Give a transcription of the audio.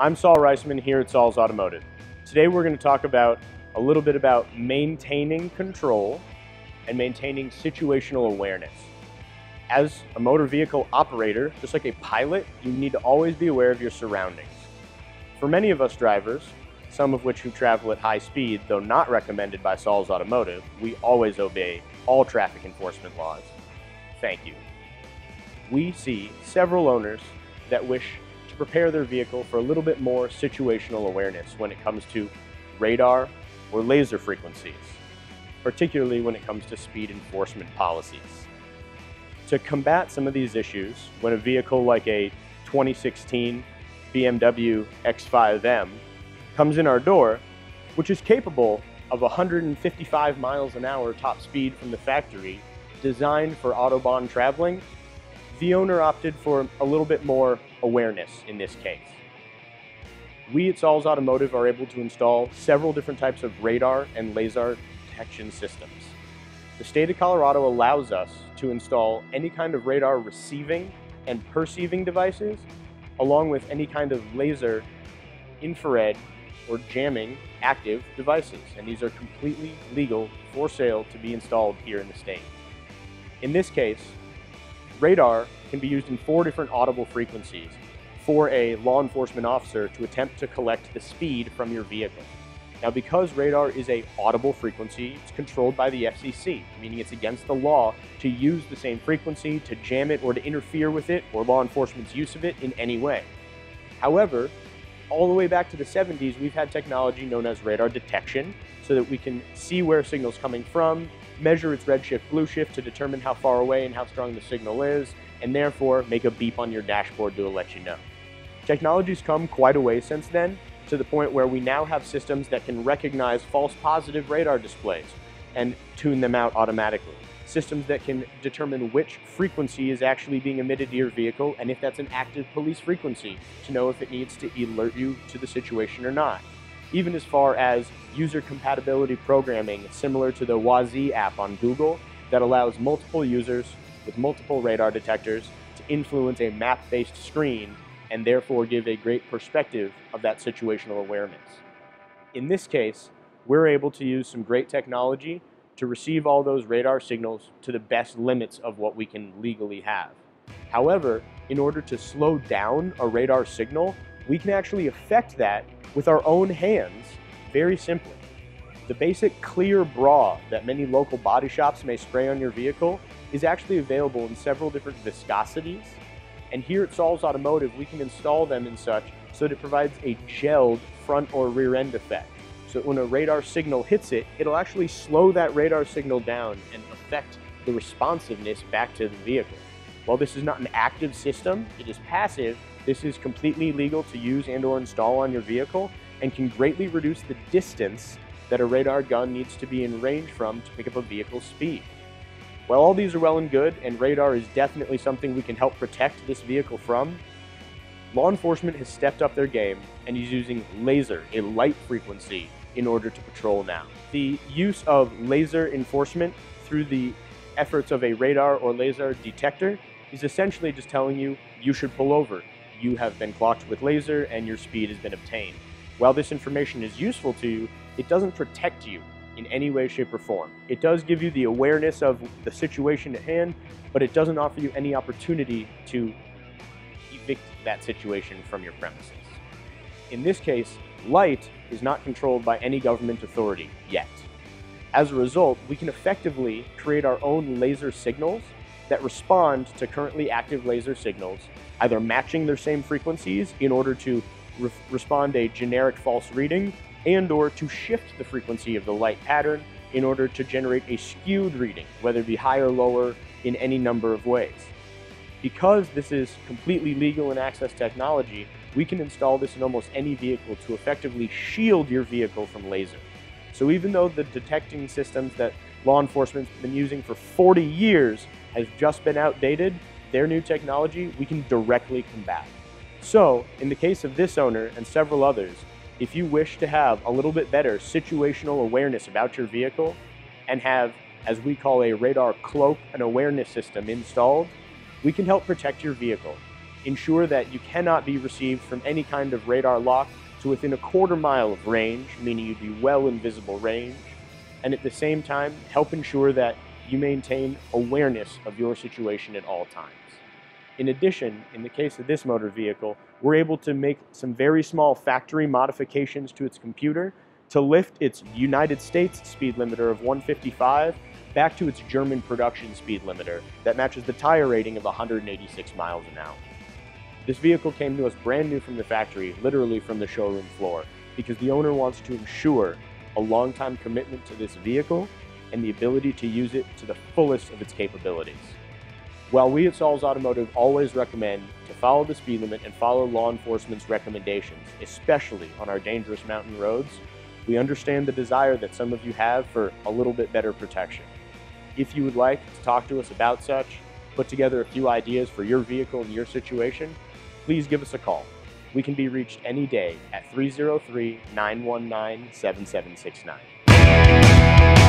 I'm Saul Reisman here at Saul's Automotive. Today we're going to talk about a little bit about maintaining control and maintaining situational awareness. As a motor vehicle operator, just like a pilot, you need to always be aware of your surroundings. For many of us drivers, some of which who travel at high speed, though not recommended by Saul's Automotive, we always obey all traffic enforcement laws. Thank you. We see several owners that wish to prepare their vehicle for a little bit more situational awareness when it comes to radar or laser frequencies, particularly when it comes to speed enforcement policies. To combat some of these issues, when a vehicle like a 2016 BMW X5M comes in our door, which is capable of 155 miles an hour top speed from the factory, designed for Autobahn traveling, the owner opted for a little bit more awareness in this case. We at Saul's Automotive are able to install several different types of radar and laser detection systems. The state of Colorado allows us to install any kind of radar receiving and perceiving devices, along with any kind of laser, infrared, or jamming active devices, and these are completely legal for sale to be installed here in the state. In this case, radar can be used in 4 different audible frequencies for a law enforcement officer to attempt to collect the speed from your vehicle. Now, because radar is an audible frequency, it's controlled by the FCC, meaning it's against the law to use the same frequency, to jam it, or to interfere with it, or law enforcement's use of it in any way. However, all the way back to the 70s, we've had technology known as radar detection, so that we can see where a signal's coming from, measure its redshift, blueshift to determine how far away and how strong the signal is, and therefore make a beep on your dashboard to let you know. Technology's come quite a way since then, to the point where we now have systems that can recognize false positive radar displays and tune them out automatically. Systems that can determine which frequency is actually being emitted to your vehicle and if that's an active police frequency, to know if it needs to alert you to the situation or not. Even as far as user compatibility programming similar to the Wazi app on Google that allows multiple users with multiple radar detectors to influence a map-based screen and therefore give a great perspective of that situational awareness. In this case, we're able to use some great technology to receive all those radar signals to the best limits of what we can legally have. However, in order to slow down a radar signal, we can actually affect that with our own hands very simply. The basic clear bra that many local body shops may spray on your vehicle is actually available in several different viscosities. And here at Saul's Automotive, we can install them in such so that it provides a gelled front or rear end effect. So that when a radar signal hits it, it'll actually slow that radar signal down and affect the responsiveness back to the vehicle. While this is not an active system, it is passive, this is completely legal to use and or install on your vehicle and can greatly reduce the distance that a radar gun needs to be in range from to pick up a vehicle's speed. While all these are well and good, and radar is definitely something we can help protect this vehicle from, law enforcement has stepped up their game and is using laser, a light frequency, in order to patrol now. The use of laser enforcement through the efforts of a radar or laser detector is essentially just telling you, you should pull over. You have been clocked with laser and your speed has been obtained. While this information is useful to you, it doesn't protect you in any way, shape, or form. It does give you the awareness of the situation at hand, but it doesn't offer you any opportunity to evict that situation from your premises. In this case, light is not controlled by any government authority yet. As a result, we can effectively create our own laser signals that respond to currently active laser signals, either matching their same frequencies in order to respond a generic false reading, and or to shift the frequency of the light pattern in order to generate a skewed reading, whether it be high or lower, in any number of ways. Because this is completely legal and access technology, we can install this in almost any vehicle to effectively shield your vehicle from laser. So even though the detecting systems that law enforcement's been using for 40 years has just been outdated, their new technology we can directly combat. So, in the case of this owner and several others, if you wish to have a little bit better situational awareness about your vehicle and have, as we call, a radar cloak and awareness system installed, we can help protect your vehicle. ensure that you cannot be received from any kind of radar lock to within a quarter mile of range, meaning you'd be well in visible range, and at the same time, help ensure that you maintain awareness of your situation at all times. In addition, in the case of this motor vehicle, we're able to make some very small factory modifications to its computer to lift its United States speed limiter of 155 back to its German production speed limiter that matches the tire rating of 186 miles an hour. This vehicle came to us brand new from the factory, literally from the showroom floor, because the owner wants to ensure a long-time commitment to this vehicle and the ability to use it to the fullest of its capabilities. While we at Sauls Automotive always recommend to follow the speed limit and follow law enforcement's recommendations, especially on our dangerous mountain roads, we understand the desire that some of you have for a little bit better protection. If you would like to talk to us about such, put together a few ideas for your vehicle and your situation, please give us a call. We can be reached any day at 303-919-7769.